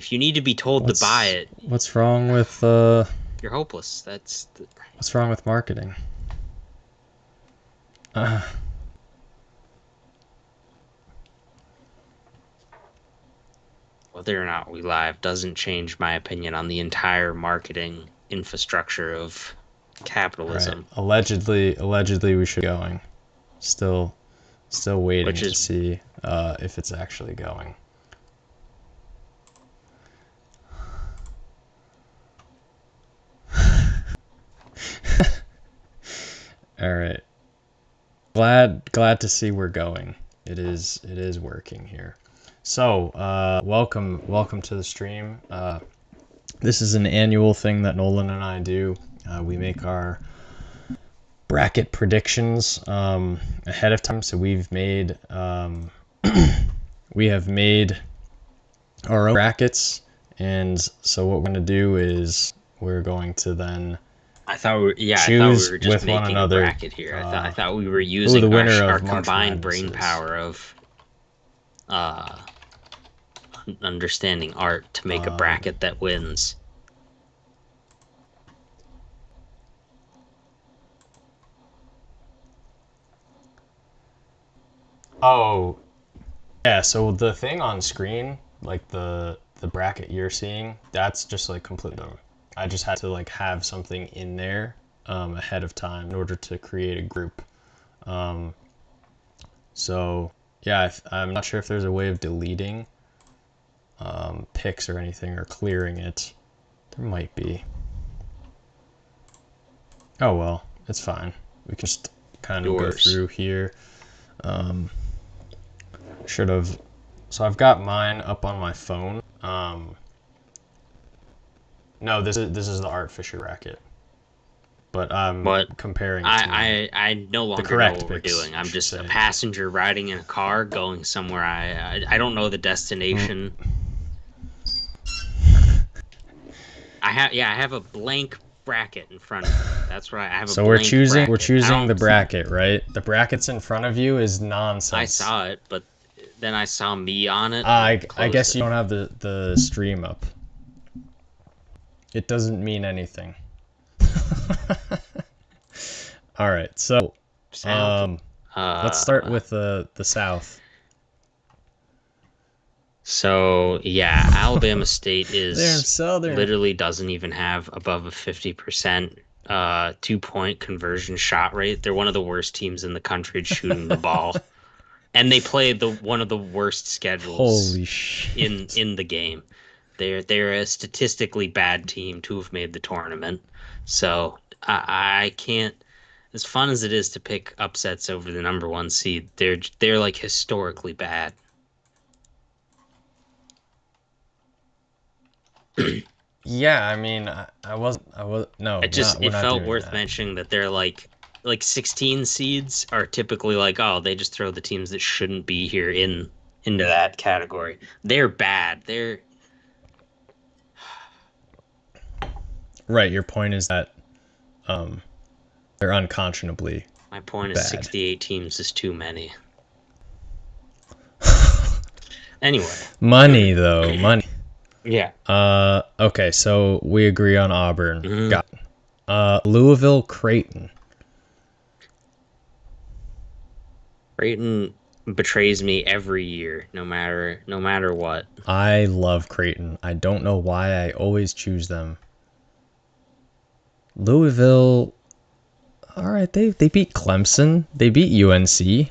If you need to be told to buy it, what's wrong with you're hopeless. What's wrong with marketing? Whether or not we live doesn't change my opinion on the entire marketing infrastructure of capitalism. Right. Allegedly we should be going. Still waiting to see if it's actually going. All right. Glad to see we're going. It is working here. So, welcome to the stream. This is an annual thing that Nolan and I do. We make our bracket predictions ahead of time. So we've made we have made our own brackets, and so what we're going to do is we're going to then I thought we were just with making one another, a bracket here. I thought we were using our combined brain power of understanding art to make a bracket that wins. Oh, yeah. So the thing on screen, like the bracket you're seeing, that's just like completely dumb. I just had to like have something in there ahead of time in order to create a group. So yeah, I'm not sure if there's a way of deleting picks or anything or clearing it. There might be. Oh well, it's fine. We can just kind of go through here. Should have. So I've got mine up on my phone. No, this is the Art Fisher bracket. But I'm comparing. I no longer know what we're doing. I'm just a passenger riding in a car going somewhere. I don't know the destination. I have a blank bracket in front of me. That's right. I have a so we're choosing the bracket, right? The bracket's in front of you is nonsense. I saw it, but then I saw me on it. I guess you don't have the stream up. It doesn't mean anything. All right, so let's start with the South. So yeah, Alabama State is literally doesn't even have above a 50% 2-point conversion shot rate. They're one of the worst teams in the country at shooting the ball, and they play one of the worst schedules in the game. They're a statistically bad team to have made the tournament. So I can't. As fun as it is to pick upsets over the number 1 seed, they're like historically bad. Yeah, I mean, I was no. It felt worth mentioning that they're like 16 seeds are typically like, oh, they just throw the teams that shouldn't be here into that category. They're bad. They're right. Your point is that they're unconscionably. My point is 68 teams is too many. Anyway, money though, money. Yeah. Okay, so we agree on Auburn. Mm-hmm. Got Louisville, Creighton. Creighton betrays me every year, no matter what. I love Creighton. I don't know why I always choose them. Louisville, all right, they beat Clemson. They beat UNC.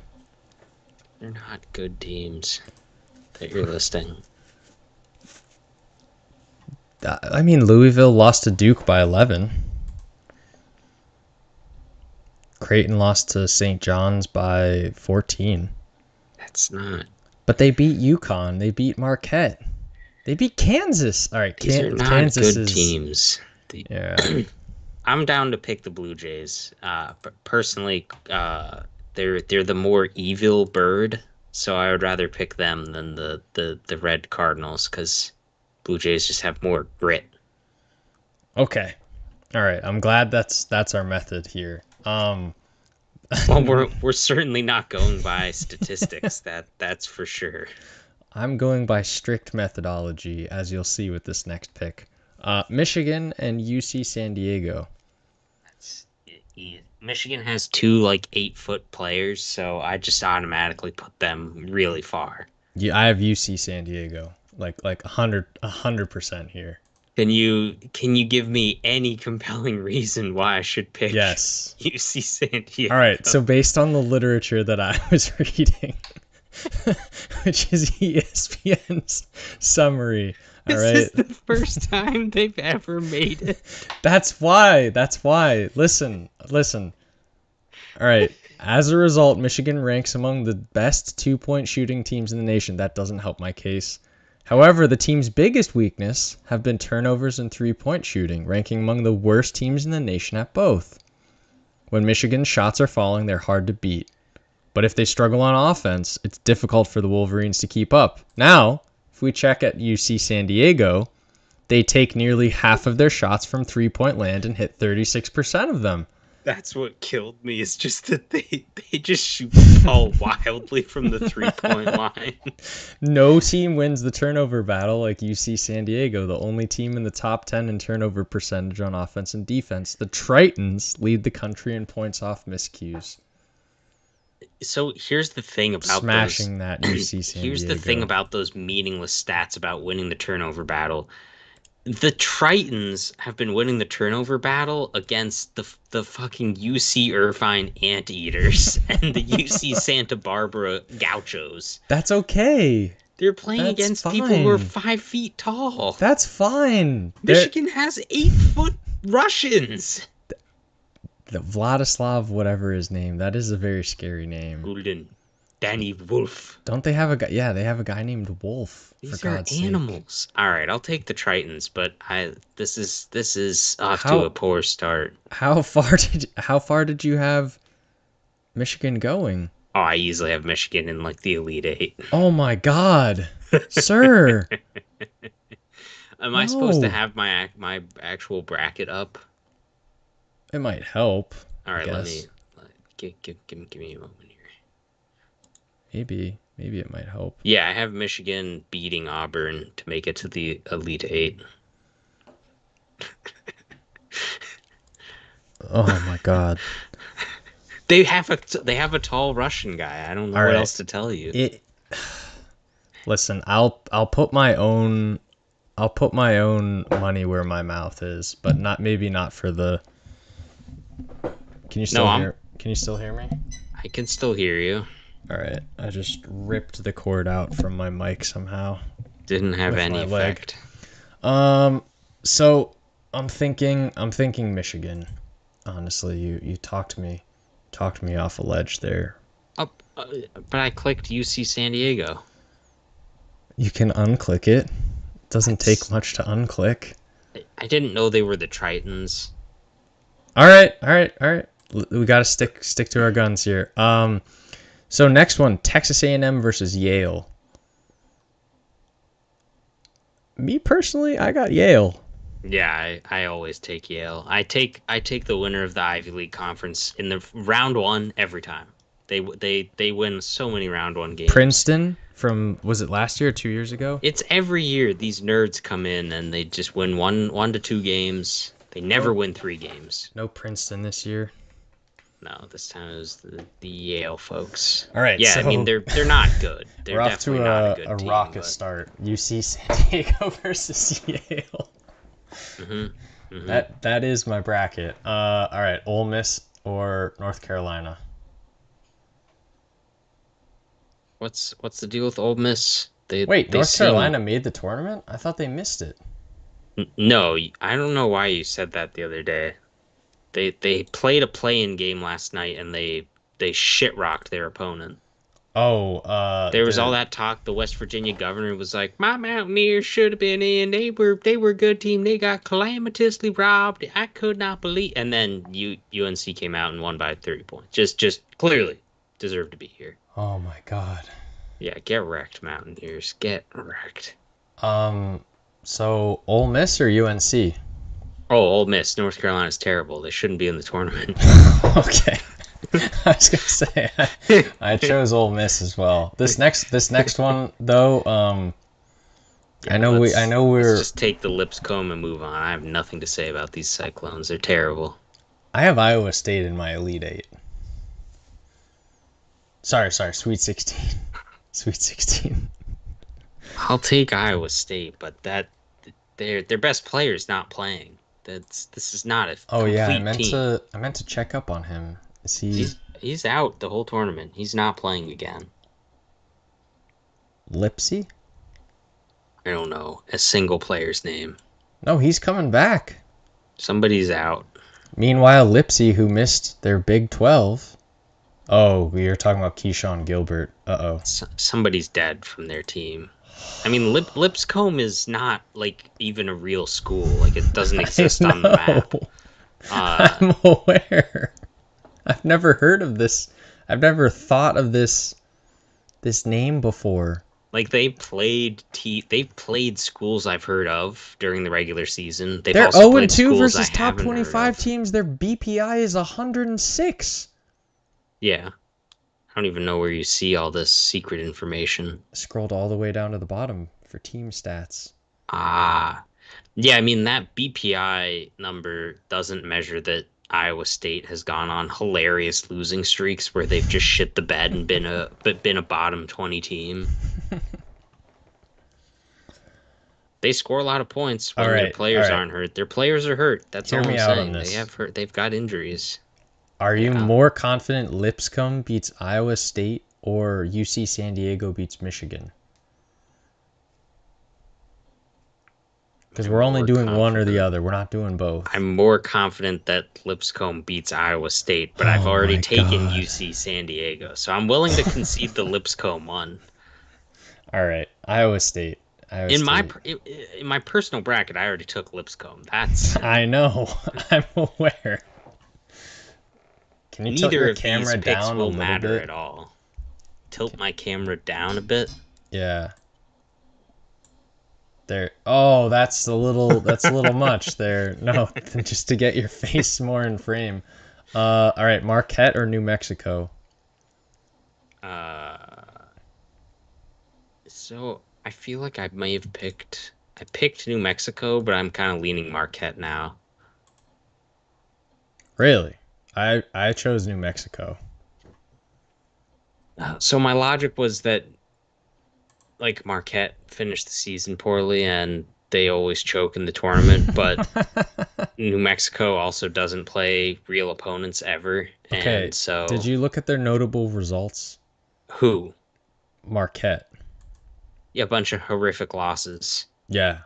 They're not good teams that you're listing. I mean, Louisville lost to Duke by 11. Creighton lost to St. John's by 14. That's not. But they beat UConn. They beat Marquette. They beat Kansas. All right, These are not Kansas good teams. Yeah. I'm down to pick the Blue Jays. Personally, they're the more evil bird, so I would rather pick them than the Red Cardinals because Blue Jays just have more grit. Okay. All right. I'm glad that's our method here. Well, we're certainly not going by statistics. That's for sure. I'm going by strict methodology, as you'll see with this next pick. Michigan and UC San Diego. Michigan has two like 8-foot players, so I just automatically put them really far. Yeah, I have UC San Diego, like 100% here. Can you give me any compelling reason why I should pick Yes. UC San Diego? All right, so based on the literature that I was reading, which is ESPN's summary. All right. This is the first time they've ever made it. That's why. Listen. All right. As a result, Michigan ranks among the best 2-point shooting teams in the nation. That doesn't help my case. However, the team's biggest weakness have been turnovers and 3-point shooting, ranking among the worst teams in the nation at both. When Michigan's shots are falling, they're hard to beat. But if they struggle on offense, it's difficult for the Wolverines to keep up. Now, if we check at UC San Diego, they take nearly half of their shots from 3-point land and hit 36% of them. That's what killed me, is just that they just shoot the ball wildly from the 3-point line. No team wins the turnover battle like UC San Diego, the only team in the top 10 in turnover percentage on offense and defense. The Tritons lead the country in points off miscues. So here's the thing about smashing that UC San Here's Diego. The thing about those meaningless stats about winning the turnover battle. The Tritons have been winning the turnover battle against the fucking UC Irvine Anteaters and the UC Santa Barbara Gauchos. That's okay. They're playing against people who are 5 feet tall. That's fine. Michigan has 8-foot Russians. The Vladislav, whatever his name, that is a very scary name. Gulden. Danny Wolf. Don't they have a guy? Yeah, they have a guy named Wolf. These for are God's animals. Sake. All right, I'll take the Tritons, but this is off to a poor start. How far did you have Michigan going? Oh, I easily have Michigan in like the Elite Eight. Oh my God, sir! Am I supposed to have my actual bracket up? It might help. All right, let me give me a moment here. Maybe it might help. Yeah, I have Michigan beating Auburn to make it to the Elite Eight. Oh my God. They have a tall Russian guy. I don't know what else to tell you. Listen, I'll put my own money where my mouth is, but not for the. Can you still hear me? I can still hear you. All right, I just ripped the cord out from my mic somehow. Didn't have any effect. So I'm thinking Michigan. Honestly, you talked me off a ledge there. But I clicked UC San Diego. You can unclick it. It doesn't take much to unclick. I didn't know they were the Tritons. All right. We gotta stick to our guns here. So next one, Texas A&M versus Yale. Me personally, I got Yale. Yeah, I always take Yale. I take the winner of the Ivy League Conference in the round one every time. They win so many round one games. Princeton was it last year or 2 years ago? It's every year these nerds come in and they just win one to 2 games. They never win 3 games. No Princeton this year. No, this time it was the Yale folks. All right. Yeah, so I mean they're not good. They're off to not a good team, rocket start. UC San Diego versus Yale. That is my bracket. All right, Ole Miss or North Carolina. What's the deal with Ole Miss? North Carolina made the tournament? I thought they missed it. No, I don't know why you said that the other day. They played a play-in game last night and they shit-rocked their opponent. Oh, there was all that talk. The West Virginia governor was like, "My Mountaineers should have been in. They were a good team. They got calamitously robbed. I could not believe." And then UNC came out and won by 30 points. Just clearly deserved to be here. Oh my God. Yeah, get wrecked, Mountaineers. Get wrecked. So Ole Miss or UNC? Oh, Ole Miss. North Carolina's terrible. They shouldn't be in the tournament. Okay. I was gonna say I chose Ole Miss as well. This next one though, Yeah, I know let's we're just take the Lipscomb and move on. I have nothing to say about these Cyclones. They're terrible. I have Iowa State in my Elite Eight. Sorry, Sweet 16. Sweet 16. I'll take Iowa State, but their best player is not playing. This is not a Oh yeah, complete team. I meant to check up on him. Is he He's out the whole tournament. He's not playing again. Lipsy? I don't know a single player's name. No, he's coming back. Somebody's out. Meanwhile, Lipsy, who missed their Big 12. Oh, you're talking about Keyshawn Gilbert. Uh-oh. Somebody's dead from their team. I mean, Lipscomb is not like even a real school. Like it doesn't exist on the map. I'm aware. I've never heard of this. I've never thought of this name before. Like they played schools I've heard of during the regular season. They're 0-2 versus top 25 teams. Their BPI is 106. Yeah. I don't even know where you see all this secret information. Scrolled all the way down to the bottom for team stats. Ah. Yeah, I mean that BPI number doesn't measure that Iowa State has gone on hilarious losing streaks where they've just shit the bed and been a bottom 20 team. They score a lot of points when their players aren't hurt. Their players are hurt. That's all I'm saying. They've got injuries. Are you more confident Lipscomb beats Iowa State or UC San Diego beats Michigan? Because we're only doing one or the other. We're not doing both. I'm more confident that Lipscomb beats Iowa State, but I've already taken UC San Diego, so I'm willing to concede the Lipscomb one. All right, Iowa State. In my personal bracket, I already took Lipscomb. That's I know. I'm aware. Can you tilt your camera down a little bit? At all. Tilt my camera down a bit. Yeah. There. Oh, that's a little much there. No, just to get your face more in frame. All right, Marquette or New Mexico? So I feel like I may have picked New Mexico, but I'm kind of leaning Marquette now. Really? I chose New Mexico. So my logic was that like Marquette finished the season poorly and they always choke in the tournament, but New Mexico also doesn't play real opponents ever. Okay. And so did you look at their notable results? Who? Marquette. Yeah, a bunch of horrific losses. Yeah.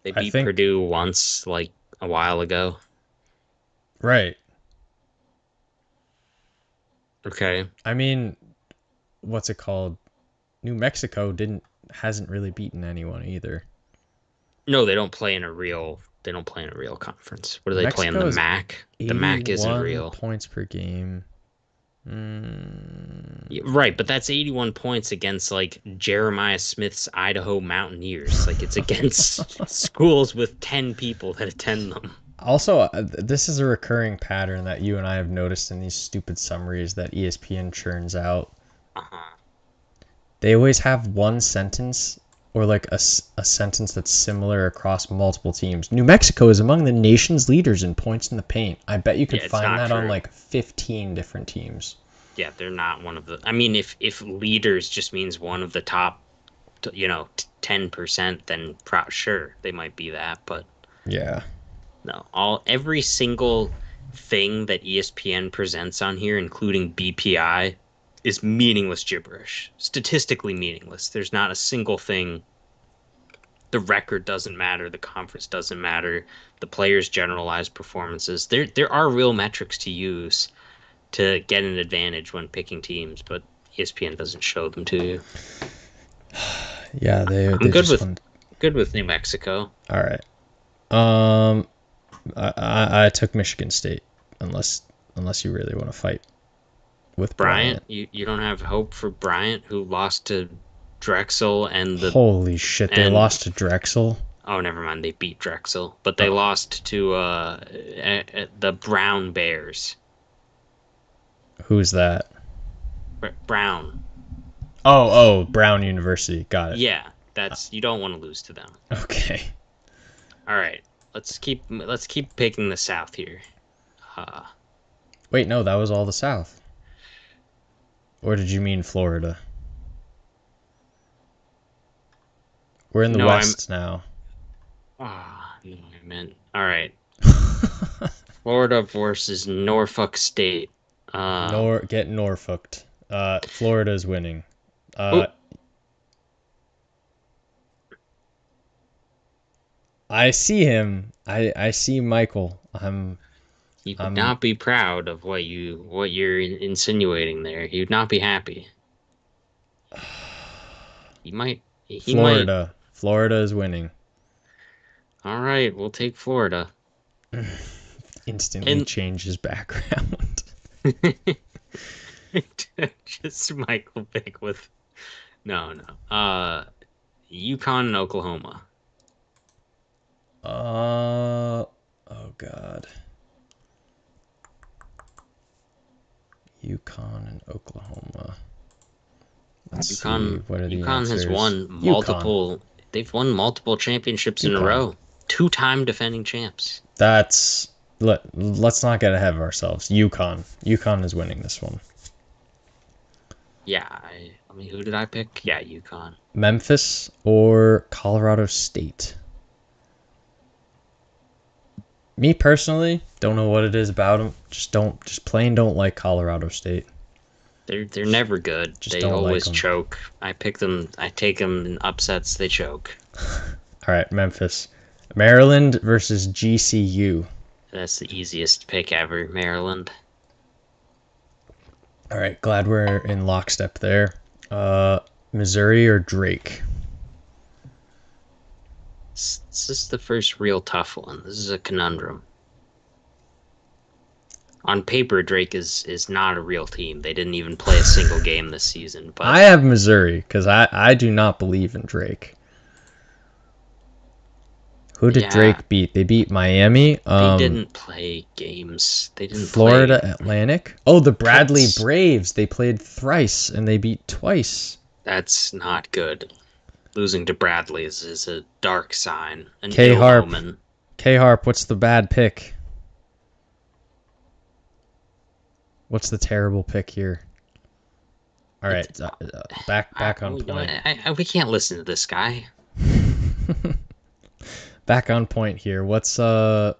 They beat Purdue once, like a while ago. Right. Okay. I mean, what's it called? New Mexico hasn't really beaten anyone either. No, they don't play in a real conference. What do they play in the MAC? The MAC isn't real. Points per game. Yeah, right, but that's 81 points against like Jeremiah Smith's Idaho Mountaineers. Like it's against schools with 10 people that attend them. Also, this is a recurring pattern that you and I have noticed in these stupid summaries that ESPN churns out. They always have one sentence or like a sentence that's similar across multiple teams. New Mexico is among the nation's leaders in points in the paint. I bet you could find that on like 15 different teams. Yeah, they're not one of the... I mean, if leaders just means one of the top, 10%, then sure, they might be that, but... Yeah. No, every single thing that ESPN presents on here, including BPI, is meaningless gibberish. Statistically meaningless. There's not a single thing. The record doesn't matter. The conference doesn't matter. The players' generalized performances. There are real metrics to use to get an advantage when picking teams, but ESPN doesn't show them to you. Yeah, I'm good with New Mexico. All right. I took Michigan State, unless you really want to fight with Bryant. You don't have hope for Bryant, who lost to Drexel and the... Holy shit, they lost to Drexel? Oh, never mind, they beat Drexel. But they lost to the Brown Bears. Who's that? Brown. Oh, Brown University. Got it. Yeah, you don't want to lose to them. Okay. All right, let's keep picking the South here. Wait, no, that was all the South. Or did you mean Florida? We're in the West now. Ah, no, I meant. All right. Florida versus Norfolk State. Get Norfolked. Florida's winning. Oh, I see him. I see Michael. he would not be proud of what you're insinuating there. He would not be happy. He might. He might. Florida. Florida is winning. All right, we'll take Florida. Instantly change his background. Just Michael Vick with no. Yukon and Oklahoma. Oh God. Yukon and Oklahoma. Let's see. What are the answers? Has won multiple. They've won multiple championships in a row. 2-time defending champs. Let's not get ahead of ourselves. Yukon is winning this one. Yeah, who did I pick? Yeah, Yukon. Memphis or Colorado State? Me personally, don't know what it is about them. Just plain don't like Colorado State. They're never good. They always choke. I pick them. I take them in upsets. They choke. All right, Memphis, Maryland versus GCU. That's the easiest pick ever, Maryland. All right, glad we're in lockstep there. Missouri or Drake? This is the first real tough one. This is a conundrum. On paper, Drake is not a real team. They didn't even play a single game this season. But I have Missouri because I do not believe in Drake. Who did Drake beat? They beat Miami. They didn't play games. They didn't Florida Atlantic. Oh, the Bradley Braves. They played thrice and they beat twice. That's not good. Losing to Bradley is a dark sign. An K-Harp. K-Harp, what's the bad pick? What's the terrible pick here? All right, back on point. We can't listen to this guy. Back on point here. What's the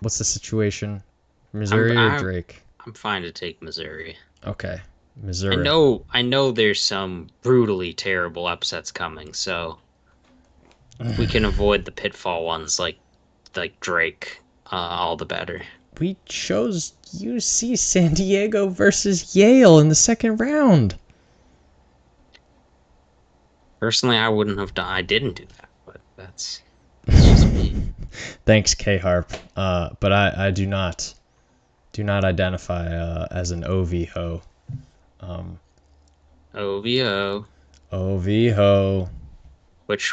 situation? Missouri or Drake? I'm fine to take Missouri. Okay, Missouri. I know there's some brutally terrible upsets coming, so we can avoid the pitfall ones like Drake, all the better. We chose UC San Diego versus Yale in the second round. Personally, I wouldn't have done. I didn't do that, but that's just me. Thanks, K-Harp. But I do not identify as an OV-ho. OVO. OV-ho.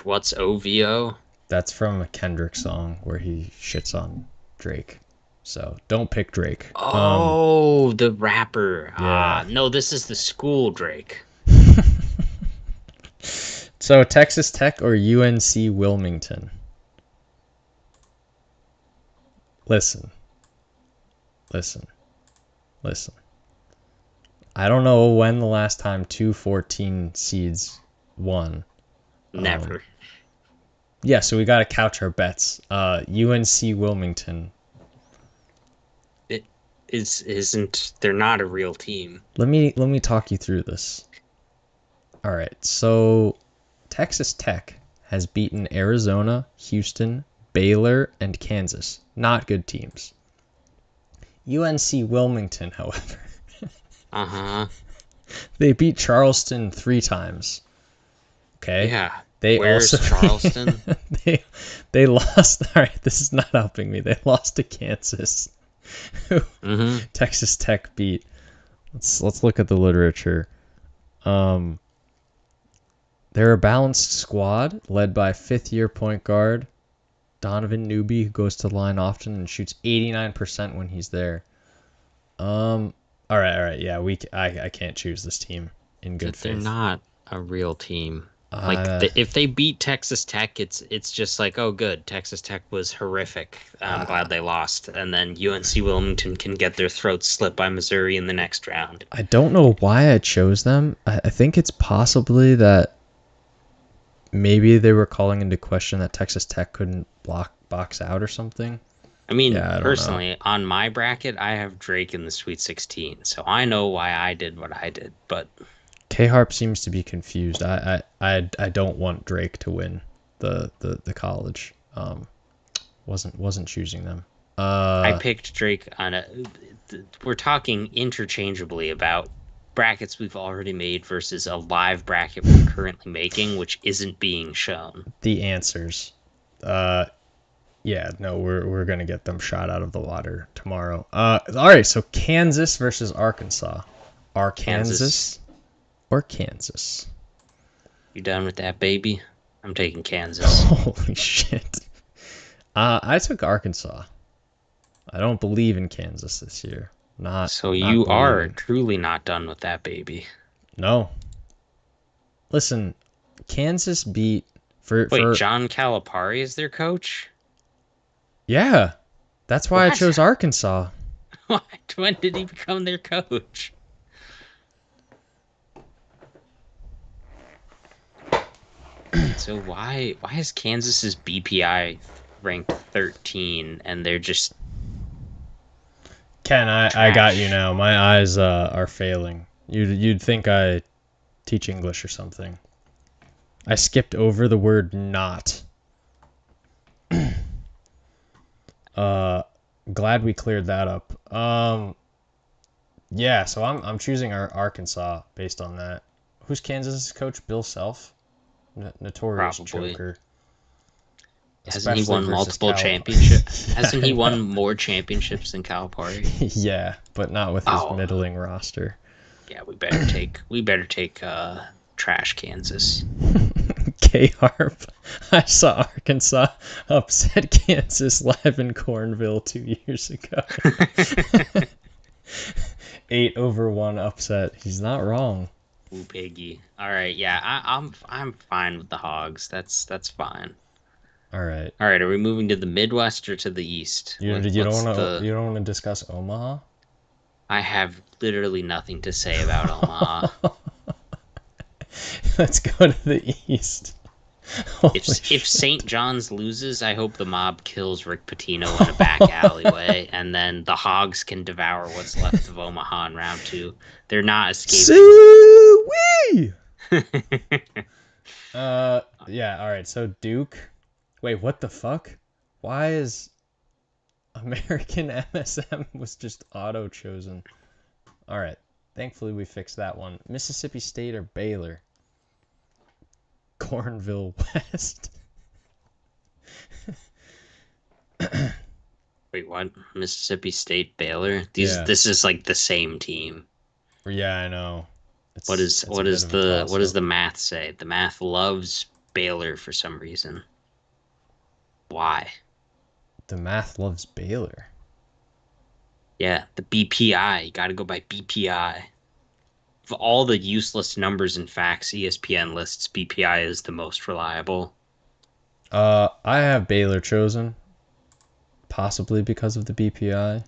What's OVO? That's from a Kendrick song where he shits on Drake. So don't pick Drake. Oh, the rapper. Yeah. No, this is the school Drake. So Texas Tech or UNC Wilmington? Listen. I don't know when the last time 2 14 seeds won. Never. Yeah, so we got to couch our bets. UNC Wilmington. They're not a real team. Let me talk you through this. All right, so Texas Tech has beaten Arizona, Houston, Baylor, and Kansas. Not good teams. UNC Wilmington, however. They beat Charleston 3 times. Okay? Yeah. Where's Charleston? They lost. All right, this is not helping me. They lost to Kansas. Texas Tech beat. Let's look at the literature. They're a balanced squad led by 5th-year point guard Donovan Newby, who goes to the line often and shoots 89% when he's there. All right. Yeah, I can't choose this team in good They're faith. not a real team. If they beat Texas Tech, it's just like, oh, good. Texas Tech was horrific. I'm glad they lost. And then UNC Wilmington can get their throats slit by Missouri in the next round. I don't know why I chose them. I think it's possibly that maybe they were calling into question that Texas Tech couldn't box out or something. I mean, Yeah, I don't know. personally, on my bracket, I have Drake in the Sweet 16, so I know why I did what I did. But K-Harp seems to be confused. I don't want Drake to win the college. Wasn't choosing them. I picked Drake on a. We're talking interchangeably about brackets we've already made versus a live bracket we're currently making, which isn't being shown. The answers. Yeah, no, we're gonna get them shot out of the water tomorrow. All right, so Kansas versus Arkansas. Kansas or Kansas? You done with that, baby? I'm taking Kansas. Holy shit. I took Arkansas. I don't believe in Kansas this year. So you are truly not done with that, baby. No. Listen, Kansas beat Wait, John Calipari is their coach? Yeah. That's why I chose Arkansas. What? When did he become their coach? So why is Kansas's BPI ranked 13 and they're just Ken, I got you now. My eyes are failing. You'd think I teach English or something. I skipped over the word not. Glad we cleared that up. Yeah, so I'm choosing Arkansas based on that. Who's Kansas' coach? Bill Self? Notorious choker. Hasn't he won multiple championships? Hasn't he won more championships than Calipari? Yeah, but not with his middling roster. Yeah, we better take trash Kansas. K-Harp. I saw Arkansas upset Kansas live in Cornville 2 years ago. 8-1 upset. He's not wrong. Ooh, piggy. All right, yeah, I'm fine with the Hogs. That's fine. All right. Are we moving to the Midwest or to the East? You don't want to discuss Omaha? I have literally nothing to say about Omaha. Let's go to the East. If St. John's loses, I hope the mob kills Rick Pitino in a back alleyway, and then the Hogs can devour what's left of Omaha in round 2. They're not escaping. Soo-wee! Yeah, all right. So Duke. Wait, what the fuck? Why is American MSM was just auto chosen? All right. Thankfully, we fixed that one. Mississippi State or Baylor? Cornville West. Wait, what? Mississippi State, Baylor? This is like the same team. Yeah, I know. What does the math say? The math loves Baylor for some reason. Why? The math loves Baylor. Yeah, the BPI. You got to go by BPI. Of all the useless numbers and facts ESPN lists, BPI is the most reliable. I have Baylor chosen, possibly because of the BPI.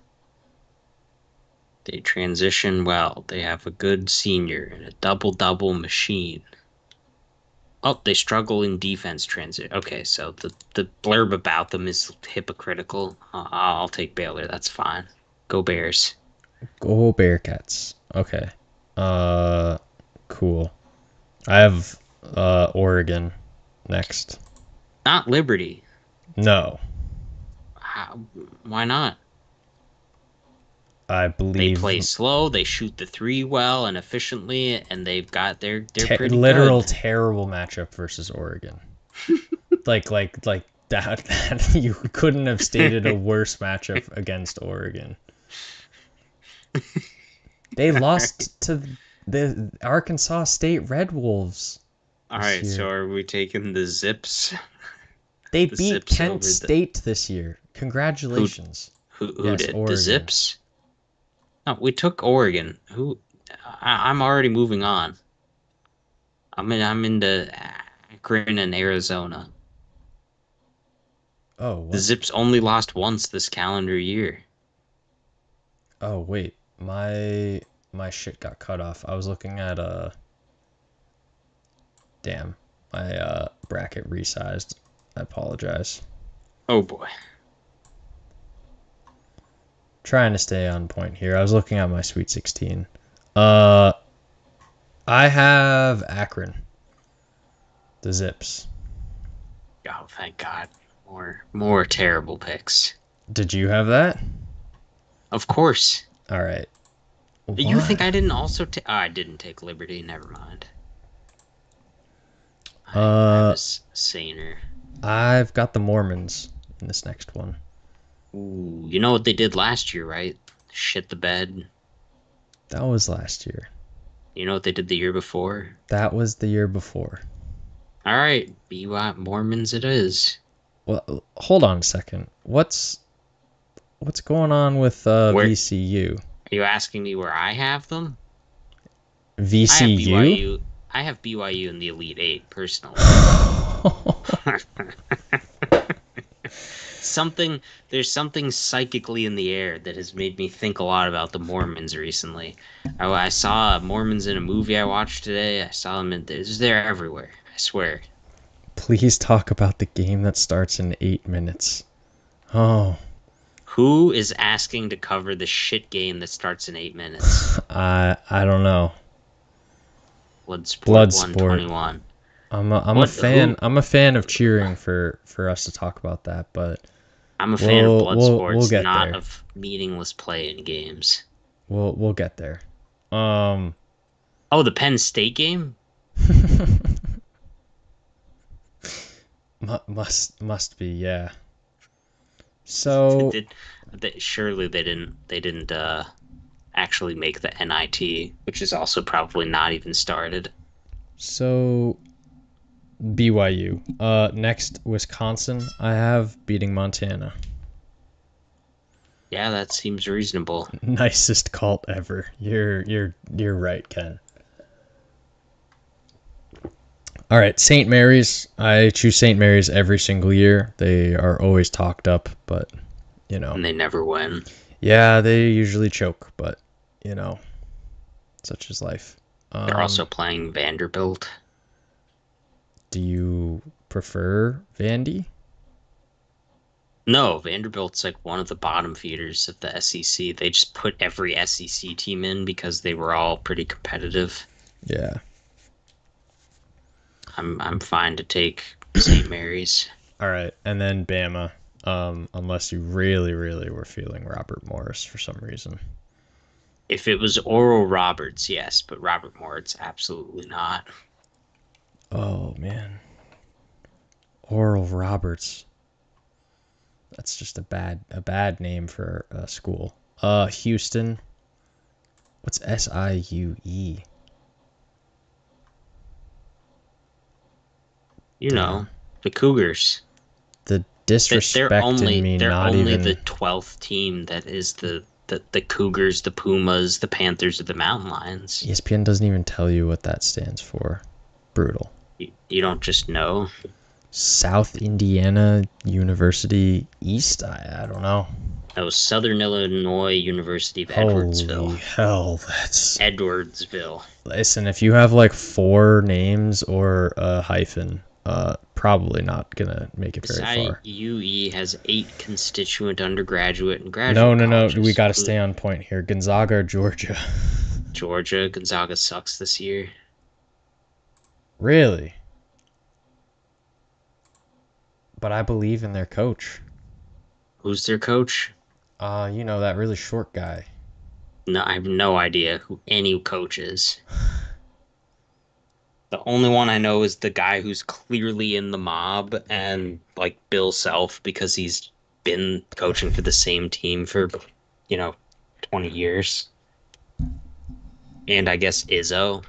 They transition well. They have a good senior and a double-double machine. Oh, they struggle in defense transit. Okay, so the blurb about them is hypocritical. I'll take Baylor. That's fine. Go Bears. Go Bearcats. Okay. Cool. I have Oregon next. Not Liberty. No. Why not? I believe they play slow, they shoot the 3 well and efficiently, and they've got they're pretty literal good. Terrible matchup versus Oregon. like that you couldn't have stated a worse matchup against Oregon. They lost to the Arkansas State Red Wolves. All right, so are we taking the Zips? They beat Kent State this year. Congratulations. Who did? Oregon. The Zips? No, we took Oregon. I'm already moving on. I'm into Akron and Arizona. Oh, The what? Zips only lost once this calendar year. Oh, wait. My shit got cut off. I was looking at damn. My bracket resized. I apologize. Oh boy. Trying to stay on point here. I was looking at my Sweet 16. Uh I have Akron. The Zips. Oh, thank God. More terrible picks. Did you have that? Of course. All right. You think Why? I didn't also take? Oh, I didn't take Liberty. Never mind. I Uh was saner. I've got the Mormons in this next one. Ooh, you know what they did last year, right? Shit the bed. That was last year. You know what they did the year before? That was the year before. All right, BY Mormons it is. Well, hold on a second. What's going on with Where are VCU? you asking me where I have them? I have VCU? BYU. I have BYU in the Elite Eight personally. something There's something psychically in the air that has made me think a lot about the Mormons recently. I saw Mormons in a movie I watched today. I saw them they're everywhere. I swear. Please talk about the game that starts in 8 minutes. Oh, Who is asking to cover the shit game that starts in 8 minutes? I don't know. Bloodsport Bloodsport. 121. I'm a What? fan. Who? I'm a fan of cheering for us to talk about that, but I'm a fan of we'll Bloodsports, get not there. of meaningless play in games. We'll get there. Um, Oh, the Penn State game? must be, yeah. So Did surely they didn't actually make the NIT, which is also probably not even started. so BYU. Next Wisconsin. I have beating Montana. Yeah, that seems reasonable. Nicest cult ever. You're right, Ken. All right, St. Mary's. I choose St. Mary's every single year. They are always talked up, but you know, And they never win. yeah, they usually choke, but you know, such is life. They're also playing Vanderbilt. Do you prefer Vandy? No, Vanderbilt's like one of the bottom feeders of the SEC. They just put every SEC team in because they were all pretty competitive. Yeah. I'm fine to take St. Mary's. All right, and then Bama. Unless you really, really were feeling Robert Morris for some reason. If it was Oral Roberts, yes, but Robert Moritz, absolutely not. Oh man, Oral Roberts. That's just a bad name for a school. Houston. What's SIUE? You Damn. know, the Cougars. The They're disrespect in only me they're not only the even 12th team that is the Cougars, the Pumas, the Panthers, or the Mountain Lions. ESPN doesn't even tell you what that stands for. Brutal. You don't just know. South Indiana University East? I don't know. No, Southern Illinois University of Holy Edwardsville. hell, that's... Edwardsville. Listen, if you have like 4 names or a hyphen, probably not gonna make it very far. SIUE has 8 constituent undergraduate and No, graduate no, no. colleges. We got to stay on point here. Gonzaga or Georgia? Georgia. Gonzaga sucks this year. Really? But I believe in their coach. Who's their coach? You know, that really short guy. No, I have no idea who any coach is. The only one I know is the guy who's clearly in the mob and like Bill Self because he's been coaching for the same team for, 20 years. And I guess Izzo.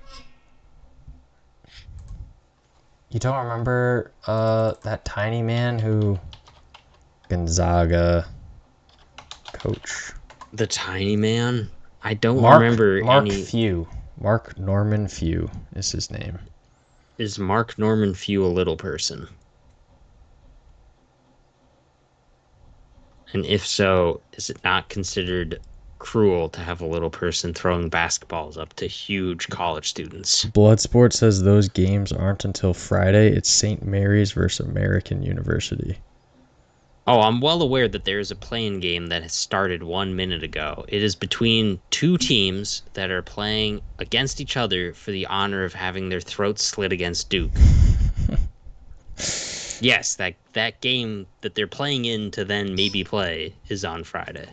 You don't remember that tiny man who Gonzaga coach? The tiny man? I don't remember Mark any. Few. Mark Norman Few is his name. Is Mark Norman Few a little person? And if so, is it not considered cruel to have a little person throwing basketballs up to huge college students? Bloodsport says those games aren't until Friday. It's St. Mary's versus American University. Oh, I'm well aware that there is a playing game that has started 1 minute ago. It is between two teams that are playing against each other for the honor of having their throats slit against Duke. Yes, that game that they're playing in to then maybe play is on Friday,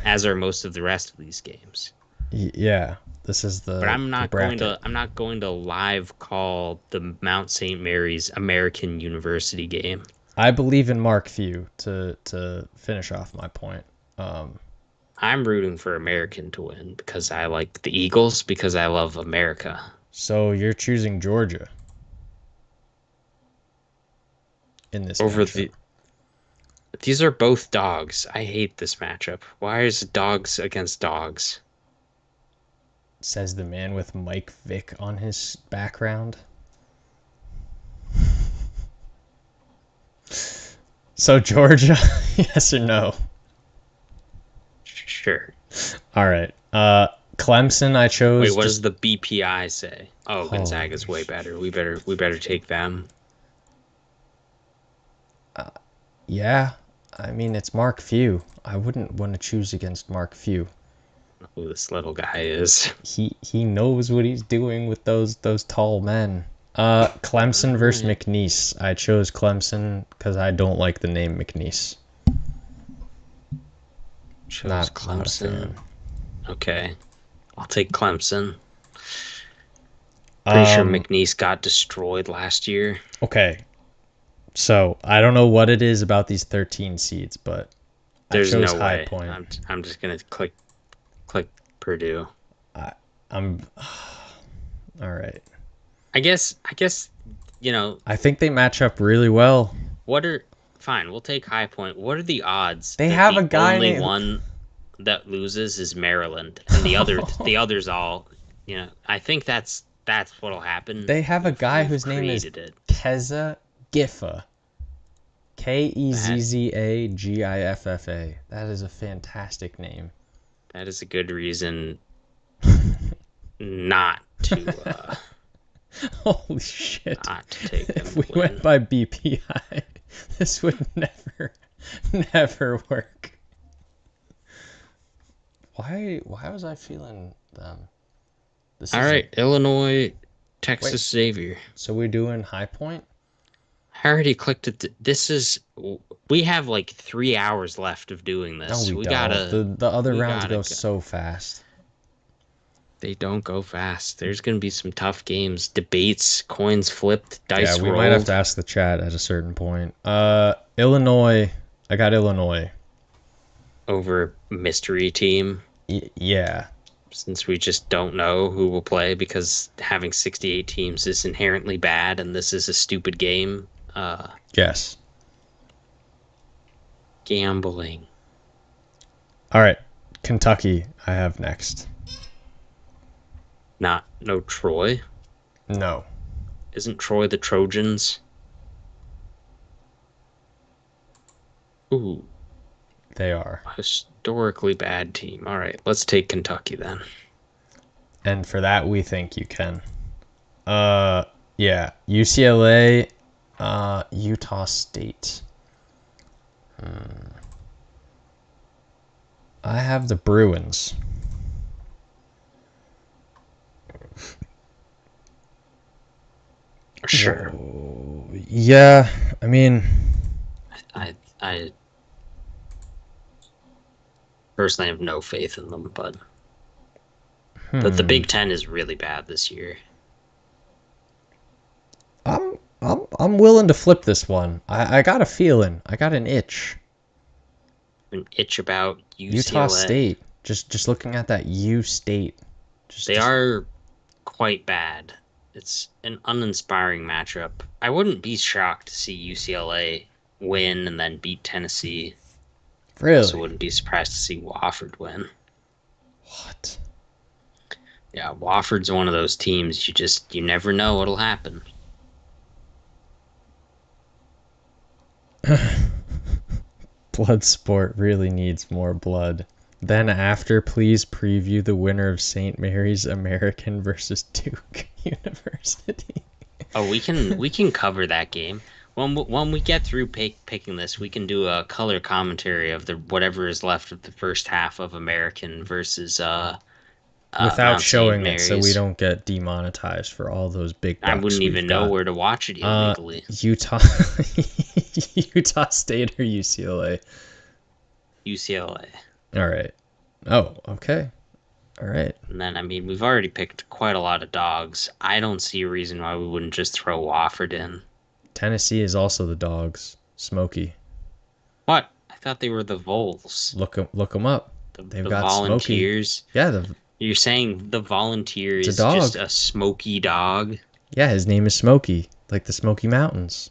as are most of the rest of these games. Yeah, this is the. But I'm not going to. I'm not going to live call the Mount St. Mary's American University game. I believe in Mark Few to finish off my point. I'm rooting for American to win because I like the Eagles because I love America. So you're choosing Georgia in this over matchup. These are both dogs. I hate this matchup. Why is dogs against dogs? Says the man with Mike Vick on his background. So Georgia, yes or no? Sure. All right. Clemson, I chose. Wait, what does the BPI say? Oh, Gonzaga's way better. We better take them. Yeah, I mean it's Mark Few. I wouldn't want to choose against Mark Few. Who this little guy is? He knows what he's doing with those tall men. Clemson versus McNeese. I chose Clemson because I don't like the name McNeese. Chose Clemson. Okay, I'll take Clemson. Pretty sure McNeese got destroyed last year. Okay, so I don't know what it is about these 13 seeds, but there's I chose no High way. Point. I'm just gonna click Purdue. I'm all right. I guess you know. I think they match up really well. Fine? We'll take High Point. What are the odds? They have a guy only one that loses is Maryland, and the others all. You know, I think that's what'll happen. They have a guy whose name is Keza Giffa. KEZZAGIFFA. That is a fantastic name. That is a good reason not to. Holy shit! Not to take them. If we went by BPI, this would never work. Why was I feeling them? All right, Illinois, Texas Xavier. So we're doing High Point? I already clicked it. We have like 3 hours left of doing this. No, we don't. The other rounds go so fast. They don't go fast. There's going to be some tough games, debates, coins flipped, dice rolled. Yeah, we might have to ask the chat at a certain point. Illinois. I got Illinois. Over mystery team? Yeah. Since we just don't know who will play because having 68 teams is inherently bad and this is a stupid game. Yes. Gambling. All right. Kentucky, I have next. No Troy? No. Isn't Troy the Trojans? Ooh. They are. A historically bad team. All right, let's take Kentucky then. And for that, we think you can. Yeah. UCLA, Utah State. I have the Bruins. Sure. Whoa. Yeah, I mean, I personally have no faith in them, but the Big Ten is really bad this year. I'm willing to flip this one. I got a feeling. I got an itch. An itch about UCLA. Utah State. Just looking at that U State. They are quite bad. It's an uninspiring matchup. I wouldn't be shocked to see UCLA win and then beat Tennessee. Really? I also wouldn't be surprised to see Wofford win. What? Yeah, Wofford's one of those teams you never know what'll happen. Bloodsport really needs more blood. Then after, please preview the winner of St. Mary's American versus Duke University. Oh, we can cover that game. When we get through picking this, we can do a color commentary of the whatever is left of the first half of American versus Without Mount St. showing it so we Mary's. don't get demonetized for all those big I bucks wouldn't we've even know got. where to watch it illegally. Utah Utah State or UCLA? UCLA. All right. Oh, okay. All right. And then, I mean, we've already picked quite a lot of dogs. I don't see a reason why we wouldn't just throw Wofford in. Tennessee is also the dogs. Smoky. What? I thought they were the Vols. Look them up. They've The got Volunteers. Smoky. Yeah, You're saying the Volunteer it's a is dog. just a smoky dog? Yeah, his name is Smoky, like the Smoky Mountains.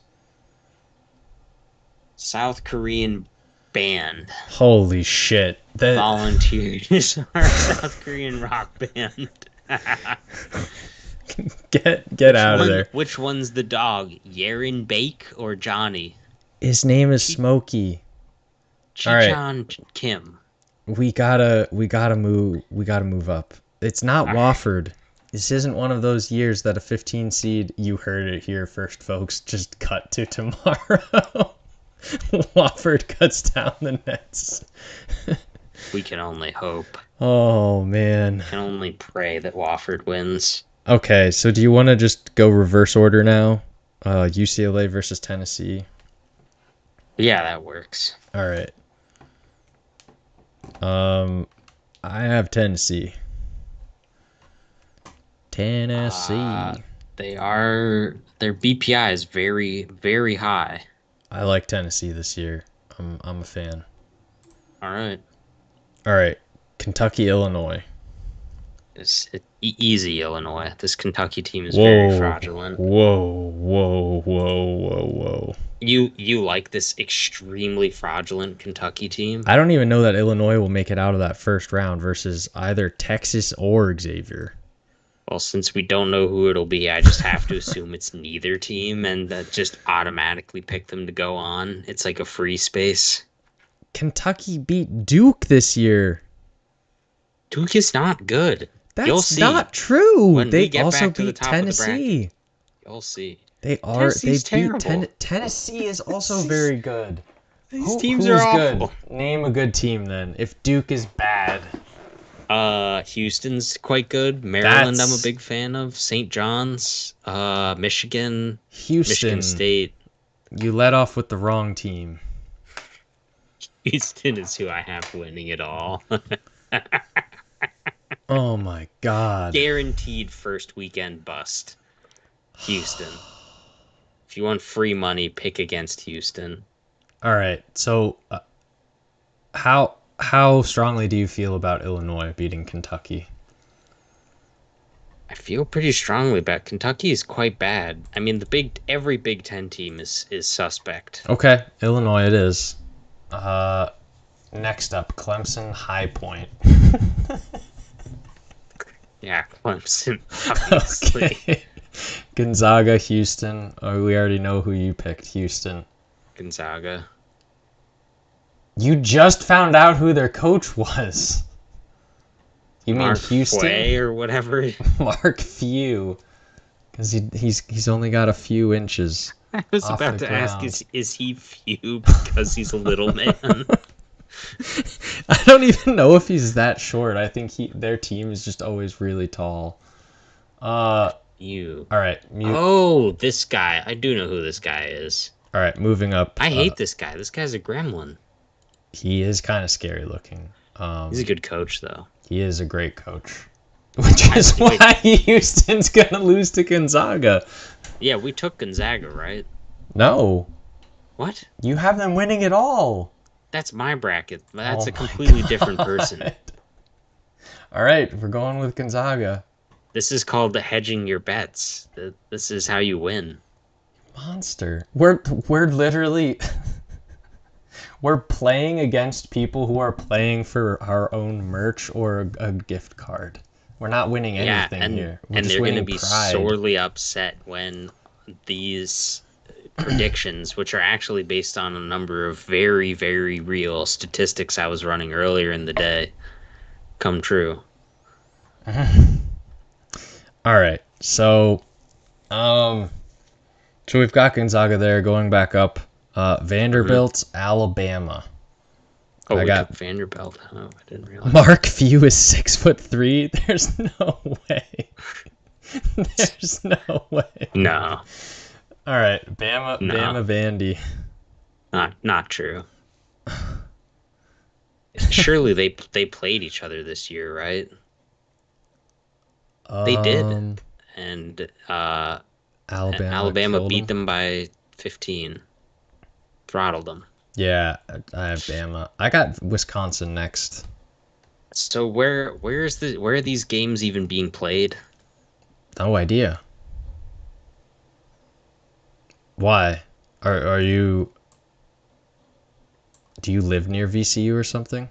South Korean band. Holy shit. Volunteers are a South Korean rock band. Get out of there. Which one's the dog? Yarin Bake or Johnny? His name is Smoky. Chichon Kim. We gotta move up. It's not Wofford. This isn't one of those years that a 15 seed, you heard it here first, folks, just cut to tomorrow. Wofford cuts down the nets. We can only hope. Oh, man. We can only pray that Wofford wins. Okay, so do you want to just go reverse order now? UCLA versus Tennessee. Yeah, that works. All right. I have Tennessee. Tennessee. Their BPI is very, very high. I like Tennessee this year. I'm a fan. All right. All right. Kentucky, Illinois. It's easy, Illinois. This Kentucky team is very fraudulent. Whoa. You like this extremely fraudulent Kentucky team? I don't even know that Illinois will make it out of that first round versus either Texas or Xavier. Well, since we don't know who it'll be, I just have to assume it's neither team and just automatically pick them to go on. It's like a free space. Kentucky beat Duke this year. Duke is not good. You'll That's see. not true. When They we get also back to the beat top of the Tennessee. bracket, you'll see. They Tennessee's beat terrible. Tennessee is also very good. These teams are awful. Good? Name a good team then. If Duke is bad. Houston's quite good. Maryland, I'm a big fan of. St. John's, Michigan, Michigan State. You let off with the wrong team. Houston is who I have winning it all. Oh my god. Guaranteed first weekend bust. Houston. If you want free money, pick against Houston. All right. So how strongly do you feel about Illinois beating Kentucky? I feel pretty strongly about Kentucky is quite bad. I mean, every Big Ten team is suspect. Okay, Illinois it is. Next up, Clemson, High Point. Yeah, Clemson, obviously. Okay. Gonzaga, Houston. Oh, we already know who you picked, Houston. Gonzaga. You just found out who their coach was. You Mark mean Houston? Fay or whatever. Mark Few. Because he's only got a few inches. I was off about the to ask, ground. is he Few because he's a little man? I don't even know if he's that short. I think their team is just always really tall. You. All right. Oh, this guy. I do know who this guy is. All right, moving up. I hate this guy. This guy's a gremlin. He is kind of scary looking. He's a good coach, though. He is a great coach. Which is why Houston's going to lose to Gonzaga. Yeah, we took Gonzaga, right? No. What? You have them winning it all. That's my bracket. That's a completely different person. All right, we're going with Gonzaga. This is called hedging your bets. This is how you win. Monster. We're literally We're playing against people who are playing for our own merch or a gift card. We're not winning anything here. We're and just they're going to winning be pride. sorely upset when these predictions, which are actually based on a number of very, very real statistics I was running earlier in the day, come true. All right. So we've got Gonzaga there going back up. Vanderbilt, Alabama. Oh, we took Vanderbilt. Oh, I didn't realize. Mark Few is 6'3". There's no way. There's no way. No. All right, Bama, No. Bama, Vandy. Not true. Surely they played each other this year, right? They did, and Alabama beat them by 15, throttled them. Yeah, I have Bama. I got Wisconsin next. So where are these games even being played? No idea. Why? Are you? Do you live near VCU or something?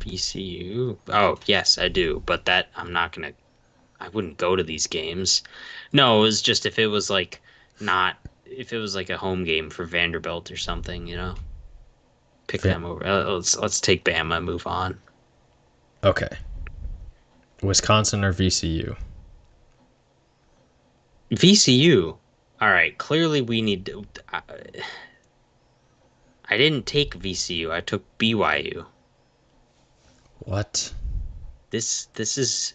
VCU? Oh, yes, I do. But I wouldn't go to these games. No, it was just if it was like a home game for Vanderbilt or something, pick them over. Let's take Bama and move on. Okay. Wisconsin or VCU? VCU. All right. Clearly, we need to. I didn't take VCU. I took BYU. What? This is.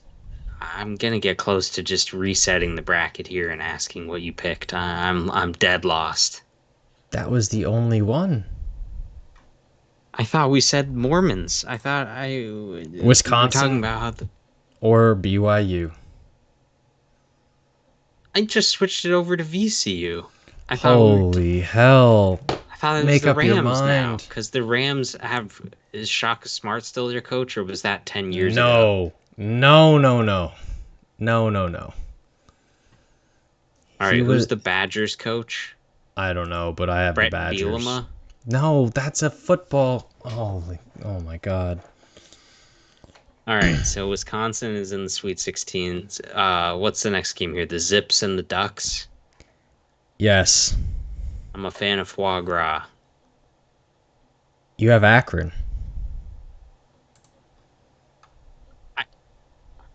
I'm gonna get close to just resetting the bracket here and asking what you picked. I'm dead lost. That was the only one. I thought we said Mormons. I thought Wisconsin talking about how or BYU. I just switched it over to VCU. Holy hell! I thought it was Make the up Rams your mind. now because the Rams is Shaka Smart still their coach, or was that 10 years ago? No. All right, who's the Badgers coach? I don't know, but I have Brett the Badgers. Bielema? No, that's a football. Oh my God. All right, so Wisconsin is in the Sweet 16. What's the next game here? The Zips and the Ducks? Yes. I'm a fan of foie gras. You have Akron. Are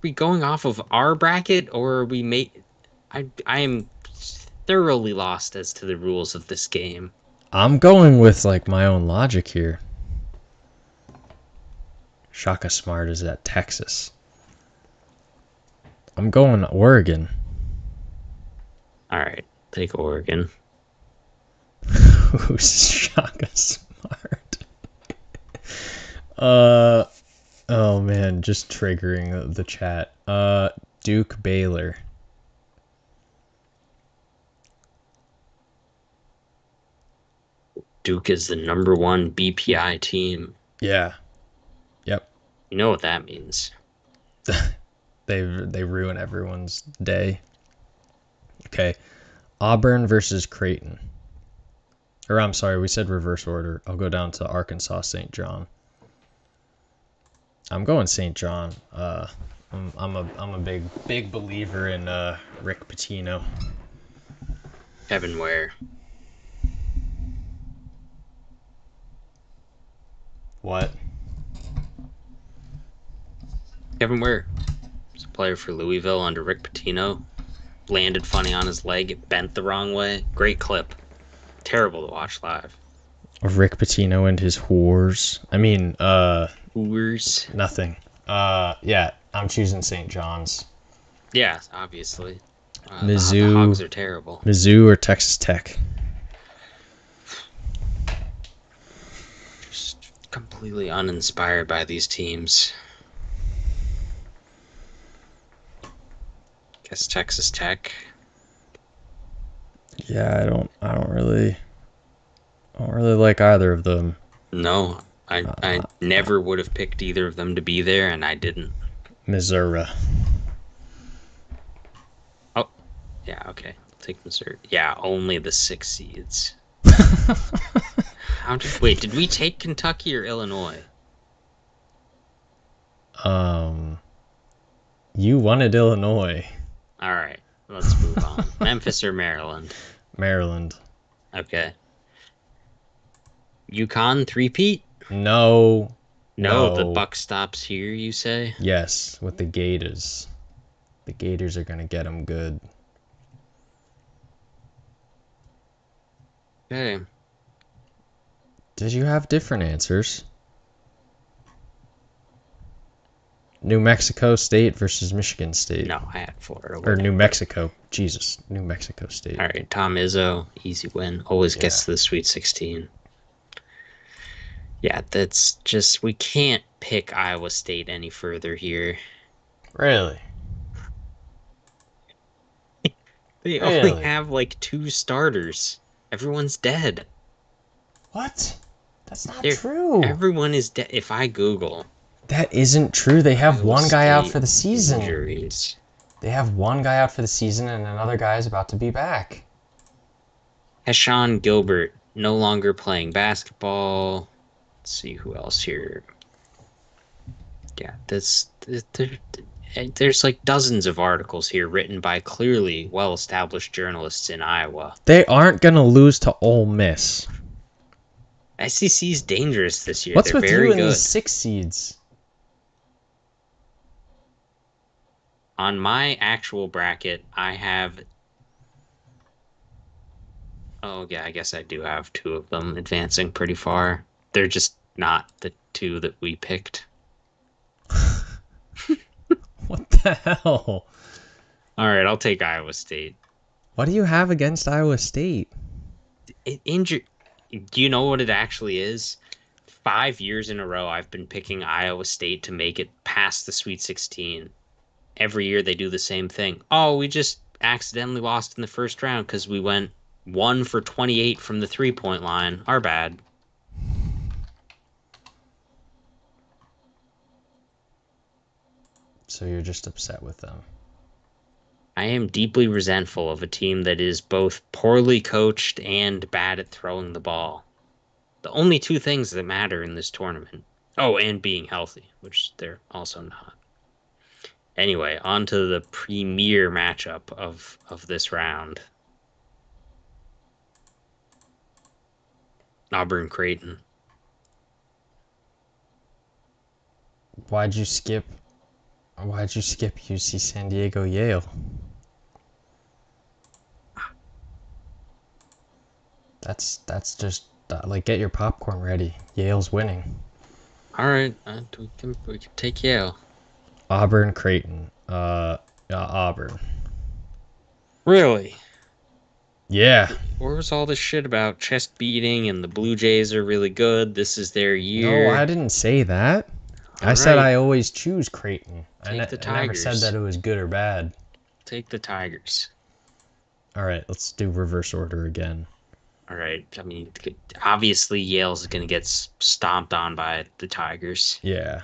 we going off of our bracket, or are we I am thoroughly lost as to the rules of this game. I'm going with like my own logic here. Shaka Smart is at Texas. I'm going Oregon. All right, take Oregon. Who's Shaka Smart? Oh man, just triggering the chat. Duke Baylor. Duke is the #1 BPI team. Yeah. Yep. You know what that means. They ruin everyone's day. Okay. Auburn versus Creighton. Or I'm sorry, we said reverse order. I'll go down to Arkansas, St. John. I'm going St. John. I'm a big believer in Rick Pitino. Kevin Ware. What? Kevin Ware. He's a player for Louisville under Rick Pitino. Landed funny on his leg. It bent the wrong way. Great clip. Terrible to watch live. Rick Pitino and his whores. I mean, Whores. Nothing. Yeah, I'm choosing St. John's. Yeah, obviously. Mizzou. The Hogs are terrible. Mizzou or Texas Tech? Just completely uninspired by these teams. Guess Texas Tech. Yeah, I don't really like either of them. No, I never would have picked either of them to be there, and I didn't. Missouri. Oh, yeah, okay. I'll take Missouri. Yeah, only the 6 seeds. Wait, did we take Kentucky or Illinois? You wanted Illinois. All right, let's move on. Memphis or Maryland? Maryland. Okay. UConn three-peat? No. No, the buck stops here, you say? Yes, with the Gators. The Gators are going to get them good. Okay. Did you have different answers? New Mexico State versus Michigan State. No, I had Florida. Or New Mexico. Jesus. New Mexico State. All right, Tom Izzo, easy win. Always gets to the Sweet 16. Yeah, that's just, we can't pick Iowa State any further here. Really? They only have like 2 starters. Everyone's dead. What? That's not true. Everyone is dead. If I Google. That isn't true. They have one guy out for the season. Injuries. They have one guy out for the season and another guy is about to be back. Hashawn Gilbert, no longer playing basketball. Let's see who else here. Yeah, there's like dozens of articles here written by clearly well-established journalists in Iowa. They aren't going to lose to Ole Miss. SEC's dangerous this year. What's They're with very you and good. these 6 seeds? On my actual bracket, I have... Oh, yeah, I guess I do have 2 of them advancing pretty far. They're just not the 2 that we picked. What the hell? All right, I'll take Iowa State. What do you have against Iowa State? Do you know what it actually is? 5 years in a row, I've been picking Iowa State to make it past the Sweet 16. Every year they do the same thing. Oh, we just accidentally lost in the first round because we went 1 for 28 from the 3-point line. Our bad. So you're just upset with them. I am deeply resentful of a team that is both poorly coached and bad at throwing the ball. The only 2 things that matter in this tournament. Oh, and being healthy, which they're also not. Anyway, on to the premier matchup of this round. Auburn-Creighton. Why'd you skip UC San Diego Yale? That's just like, get your popcorn ready. Yale's winning. All right, we can take Yale. Auburn Creighton. Auburn. Really? Yeah. Where was all this shit about chest beating and the Blue Jays are really good? This is their year. No, I didn't say that. I said I always choose Creighton. Take the Tigers. I never said that it was good or bad. Take the Tigers. All right, let's do reverse order again. All right. I mean, obviously Yale's going to get stomped on by the Tigers. Yeah.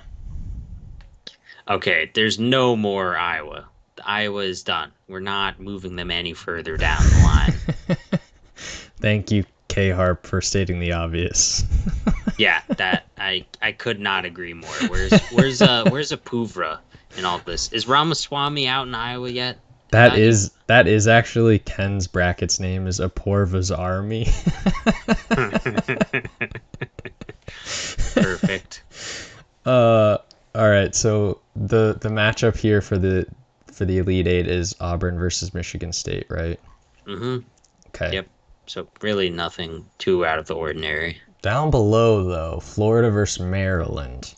Okay, there's no more Iowa. Iowa is done. We're not moving them any further down the line. Thank you, K-Harp, for stating the obvious. Yeah, that I could not agree more. Where's Apuvra in all this? Is Ramaswamy out in Iowa yet? That is actually Ken's bracket's name is Apurva's Army. Perfect. All right, so the matchup here for the Elite Eight is Auburn versus Michigan State, right? Mm-hmm. Okay. Yep. So really nothing too out of the ordinary. Down below though, Florida versus Maryland.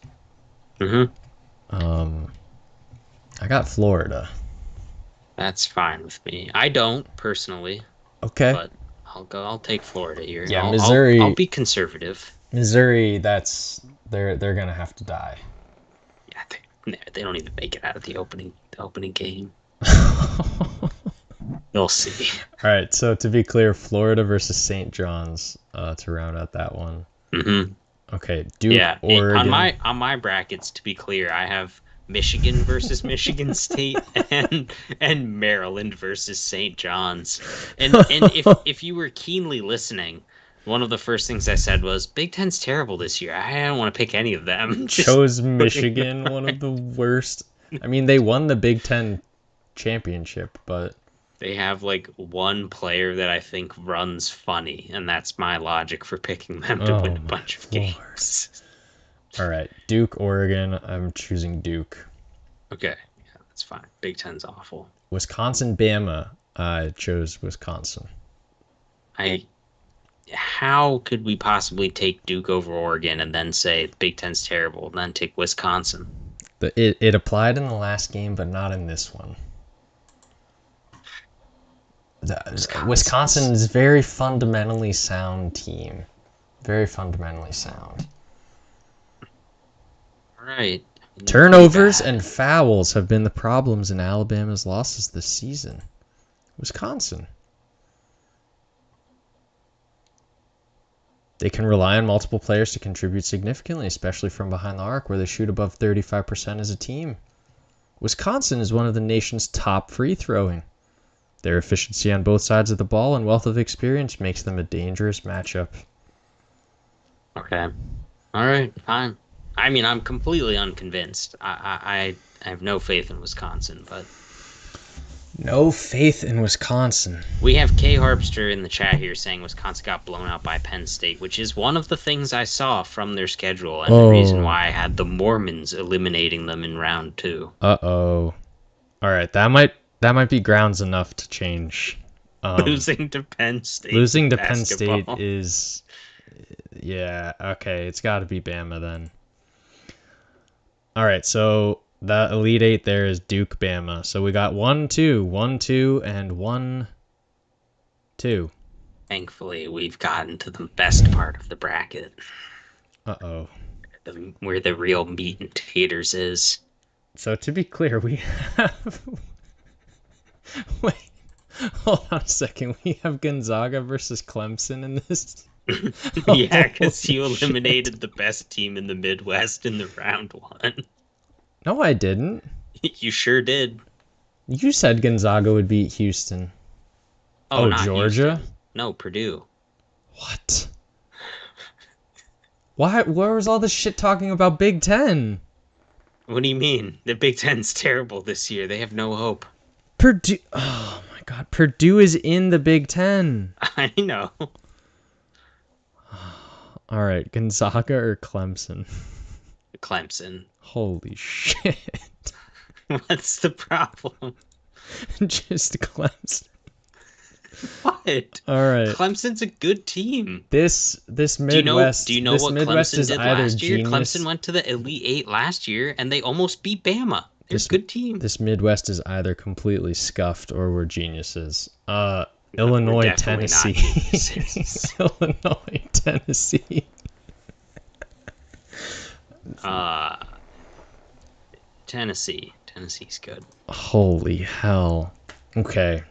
Mm-hmm. I got Florida. That's fine with me. I don't personally. Okay. But I'll take Florida here. Yeah, Missouri. I'll be conservative. Missouri, they're gonna have to die. Yeah, they don't even make it out of the opening game. You'll see. All right, so to be clear, Florida versus St. John's to round out that one. Mm-hmm. Okay, Duke, Oregon. On my brackets, to be clear, I have Michigan versus Michigan State and Maryland versus St. John's. And if you were keenly listening, One of the first things I said was, Big Ten's terrible this year. I don't want to pick any of them. Chose Michigan, one of the worst. I mean, they won the Big Ten championship, but they have like one player that I think runs funny, and that's my logic for picking them to win a bunch of games. All right, Duke, Oregon. I'm choosing Duke. Okay, yeah, that's fine. Big Ten's awful. Wisconsin, Bama. I chose Wisconsin. How could we possibly take Duke over Oregon and then say Big Ten's terrible, and then take Wisconsin? It applied in the last game, but not in this one. Wisconsin is a very fundamentally sound team. Very fundamentally sound. All right. Turnovers and fouls have been the problems in Alabama's losses this season. Wisconsin. They can rely on multiple players to contribute significantly, especially from behind the arc, where they shoot above 35% as a team. Wisconsin is one of the nation's top free throwing. Their efficiency on both sides of the ball and wealth of experience makes them a dangerous matchup. Okay. All right, fine. I mean, I'm completely unconvinced. I have no faith in Wisconsin, but... No faith in Wisconsin. We have K. Harpster in the chat here saying Wisconsin got blown out by Penn State, which is one of the things I saw from their schedule, and the reason why I had the Mormons eliminating them in round 2. Uh-oh. All right, that might be grounds enough to change. Losing to Penn State. Losing to Penn State is... Yeah, okay, it's got to be Bama then. All right, so the Elite Eight there is Duke, Bama. So we got 1-2, 1-2, and 1-2. Thankfully, we've gotten to the best part of the bracket. Uh-oh. Where the real meat and taters is. So to be clear, we have... Wait, hold on a second. We have Gonzaga versus Clemson in this... Yeah, because you eliminated the best team in the Midwest in the round 1. No, I didn't. You sure did. You said Gonzaga would beat Houston. Oh, not Georgia? Houston. No, Purdue. What? Why? Where was all this shit talking about Big Ten? What do you mean? The Big Ten's terrible this year. They have no hope. Purdue. Oh my God. Purdue is in the Big Ten. I know. All right, Gonzaga or Clemson? Clemson. Holy shit. What's the problem? Just Clemson. What? All right. Clemson's a good team. This Midwest. Do you know what Midwest Clemson did last year? Genius. Clemson went to the Elite Eight last year, and they almost beat Bama. They're a good team. This Midwest is either completely scuffed or we're geniuses. Illinois, Tennessee. Illinois, Tennessee. Tennessee. Tennessee's good. Holy hell. Okay.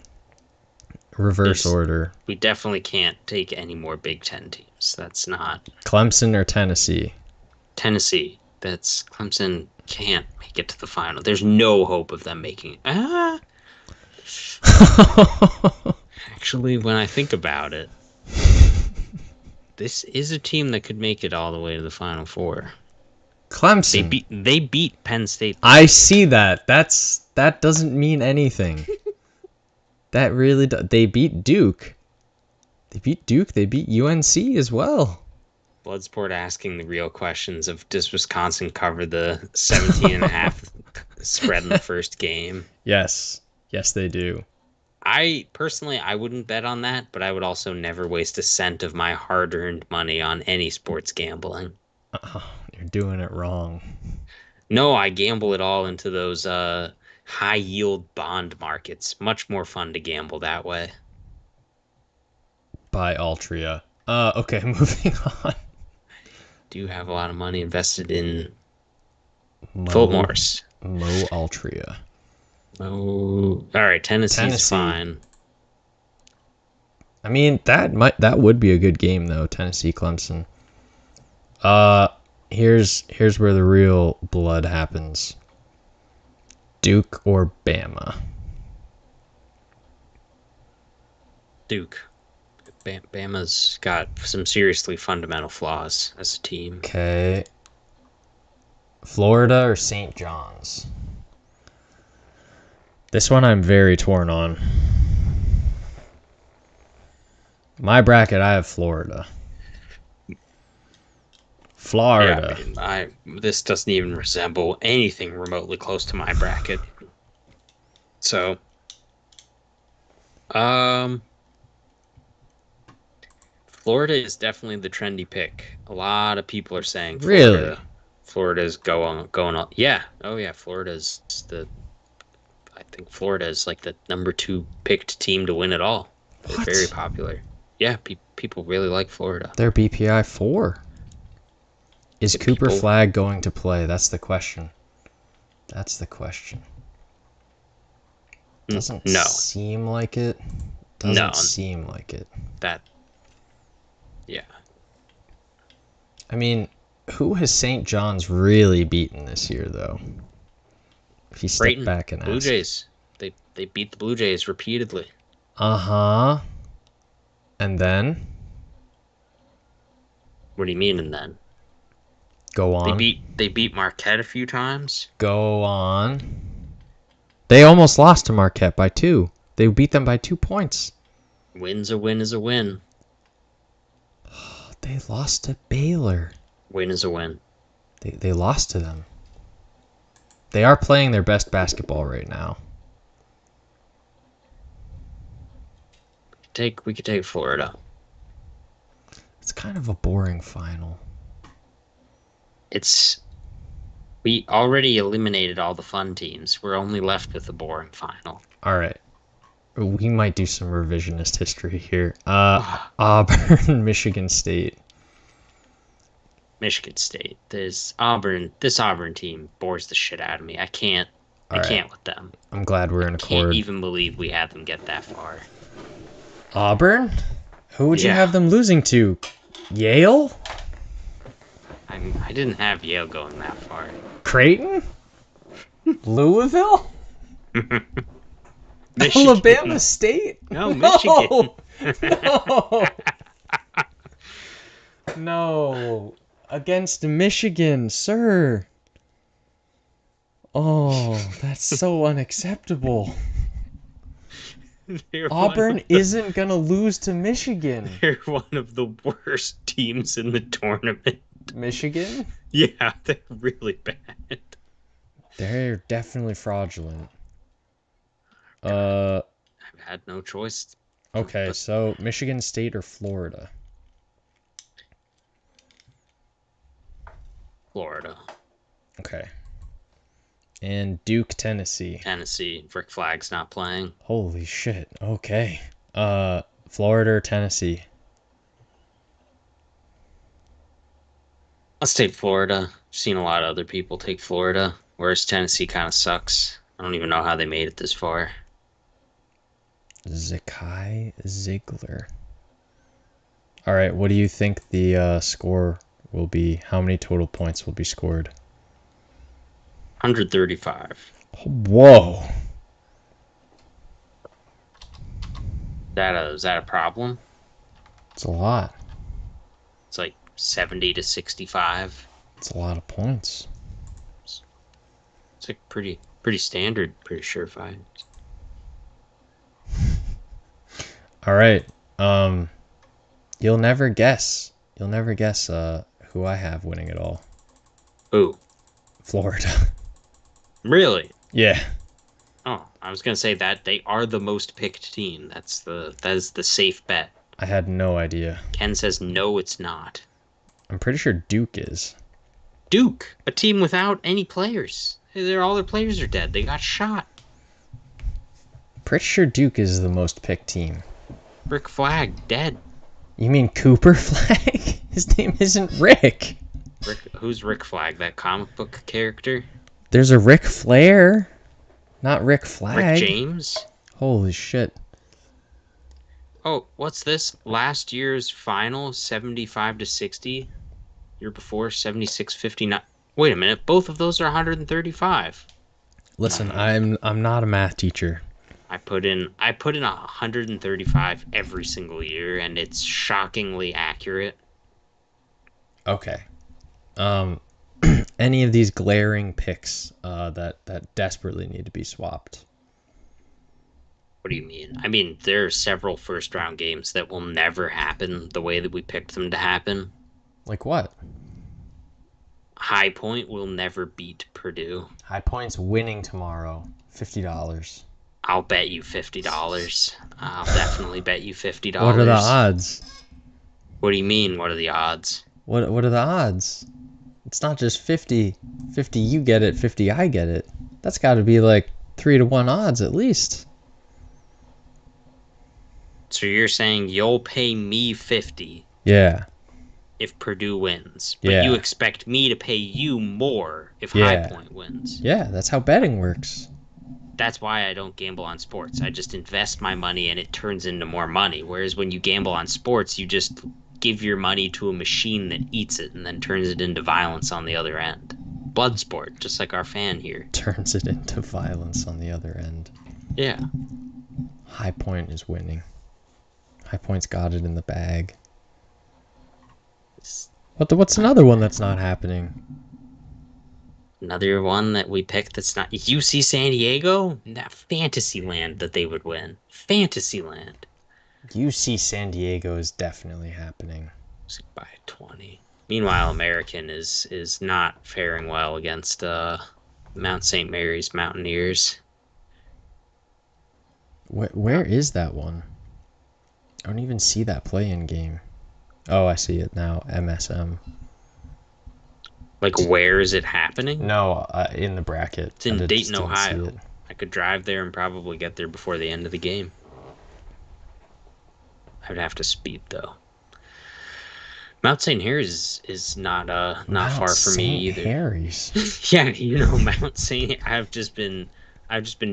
Reverse order. We definitely can't take any more Big Ten teams. That's not... Clemson or Tennessee? Tennessee. That's... Clemson can't make it to the final. There's no hope of them making it. Actually, when I think about it, this is a team that could make it all the way to the Final Four. Clemson. They beat Penn State. I see that. That doesn't mean anything. That really they beat Duke. They beat Duke. They beat UNC as well. Bloodsport asking the real questions of, does Wisconsin cover the 17.5 spread in the first game? Yes. Yes, they do. I wouldn't bet on that, but I would also never waste a cent of my hard-earned money on any sports gambling. You're doing it wrong. No, I gamble it all into those high-yield bond markets. Much more fun to gamble that way. By Altria. Okay, moving on. Do have a lot of money invested in Philip Morris. Mo Altria. Oh, all right. Tennessee's fine. I mean, that would be a good game though. Tennessee, Clemson. Here's where the real blood happens. Duke or Bama? Duke. Bama's got some seriously fundamental flaws as a team. Okay. Florida or St. John's? This one I'm very torn on. My bracket, I have Florida. Florida. Yeah, this doesn't even resemble anything remotely close to my bracket. So, Florida is definitely the trendy pick. A lot of people are saying Florida. Really? Florida's going on. Yeah. Oh yeah, Florida's I think Florida is like the number 2 picked team to win it all. They're very popular. Yeah, people really like Florida. They're BPI 4. Is Cooper Flag going to play? That's the question. Doesn't seem like it. Doesn't seem like it. Yeah. I mean, who has St. John's really beaten this year, though? If you step back and ask. Blue Jays. They beat the Blue Jays repeatedly. Uh-huh. And then? What do you mean, and then? Go on. They beat Marquette a few times. Go on. They almost lost to Marquette by 2. They beat them by 2 points. Win's a win is a win. They lost to Baylor. Win is a win. They lost to them. They are playing their best basketball right now. We could take Florida. It's kind of a boring final. We already eliminated all the fun teams. We're only left with the boring final. All right. We might do some revisionist history here. Auburn, Michigan State. Michigan State. This Auburn team bores the shit out of me. I can't with them. I'm glad we're in accord. I can't even believe we had them get that far. Auburn? Who would you have them losing to? Yale? I didn't have Yale going that far. Creighton? Louisville? Alabama State? No, Michigan. No. No. Against Michigan, sir. Oh, that's so unacceptable. Auburn isn't going to lose to Michigan. They're one of the worst teams in the tournament. Michigan? Yeah, they're really bad. They're definitely fraudulent. I've had no choice. Okay, so Michigan State or Florida? Florida. Okay. And Duke, Tennessee. Tennessee. Rick Flag's not playing. Holy shit. Okay. Florida or Tennessee? Let's take Florida. I've seen a lot of other people take Florida, whereas Tennessee kind of sucks. I don't even know how they made it this far. Zakai Ziegler. All right, what do you think the score will be? How many total points will be scored? 135. Whoa. Is that a problem? It's a lot. It's like 70 to 65. It's a lot of points. It's like pretty standard, pretty surefire. All right. You'll never guess. Who I have winning it all. Who? Florida. Really? Yeah. Oh, I was gonna say that they are the most picked team. That is the safe bet. I had no idea. Ken says no, it's not. I'm pretty sure Duke is. Duke, a team without any players. All their players are dead. They got shot. Pretty sure Duke is the most picked team. Rick Flag, dead. You mean Cooper Flag? His name isn't Rick. Who's Rick Flag? That comic book character? There's a Ric Flair, not Rick Flag. Rick James? Holy shit. Oh, what's this? Last year's final, 75 to 60. Year before, 76-59. Wait a minute, both of those are 135. Listen, I'm not a math teacher. I put in 135 every single year, and it's shockingly accurate. Okay. Any of these glaring picks that desperately need to be swapped? What do you mean? I mean, there are several first round games that will never happen the way that we picked them to happen. Like what? High Point will never beat Purdue. High Point's winning tomorrow. $50. I'll bet you $50. I'll definitely bet you $50. What are the odds? What do you mean? What are the odds? What are the odds? It's not just 50. 50 you get it, 50 I get it. That's got to be like 3-1 odds at least. So you're saying you'll pay me 50? Yeah. If Purdue wins, but you expect me to pay you more if High Point wins. Yeah, that's how betting works. That's why I don't gamble on sports. I just invest my money and it turns into more money. Whereas when you gamble on sports, you just give your money to a machine that eats it and then turns it into violence on the other end. Blood sport, just like our fan here. Turns it into violence on the other end. Yeah. High Point is winning. High Point's got it in the bag. What's another one that's not happening? Another one that we picked that's not UC San Diego? That Fantasyland that they would win. Fantasyland. UC San Diego is definitely happening. By 20. Meanwhile, American is not faring well against Mount St. Mary's Mountaineers. Where is that one? I don't even see that play-in game. Oh, I see it now. MSM. Like, where is it happening? No, in the bracket. It's in Dayton, Ohio. I could drive there and probably get there before the end of the game. I would have to speed, though. Mount St. Mary's is not far from me either. Harry's. Yeah, Mount St. I've just been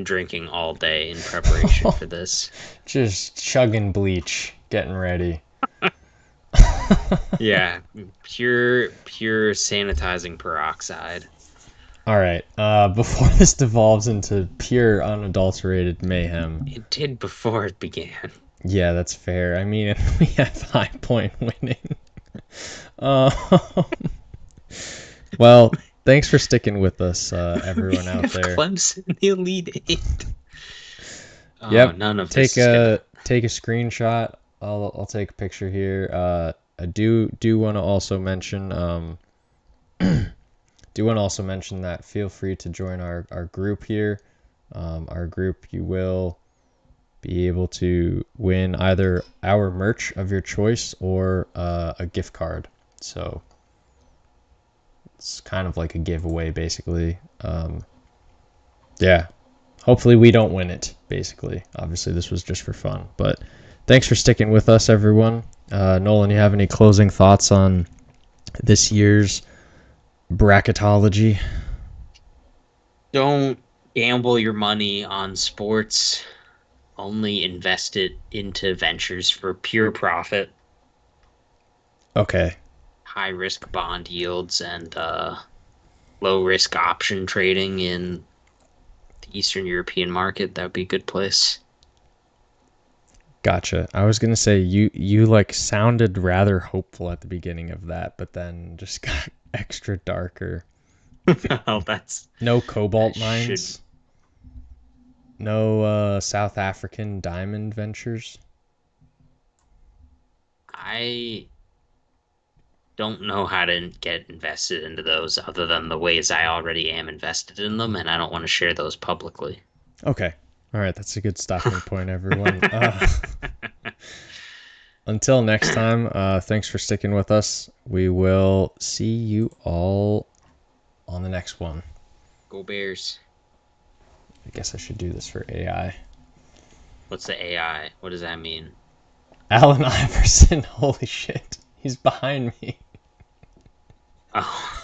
drinking all day in preparation for this. Just chugging bleach, getting ready. Yeah, pure sanitizing peroxide. All right. Before this devolves into pure unadulterated mayhem. It did before it began. Yeah, that's fair. I mean, if we have High Point winning. Well, thanks for sticking with us, everyone out there. Clemson, the Elite Eight. Yep. None of take a screenshot. I'll take a picture here. I do want to also mention that feel free to join our group here. Our group, you will be able to win either our merch of your choice or a gift card. So it's kind of like a giveaway, basically. Yeah. Hopefully we don't win it, basically. Obviously, this was just for fun. But thanks for sticking with us, everyone. Nolan, you have any closing thoughts on this year's bracketology? Don't gamble your money on sports. Only invest it into ventures for pure profit. Okay. High risk bond yields and low risk option trading in the Eastern European market. That would be a good place. Gotcha. I was gonna say you like sounded rather hopeful at the beginning of that, but then just got extra darker. Well, that's no cobalt mines. No South African diamond ventures. I don't know how to get invested into those other than the ways I already am invested in them, and I don't want to share those publicly. Okay. All right, that's a good stopping point, everyone. Until next time, thanks for sticking with us. We will see you all on the next one. Go Bears. I guess I should do this for AI. What's the AI? What does that mean? Allen Iverson. Holy shit. He's behind me. Oh.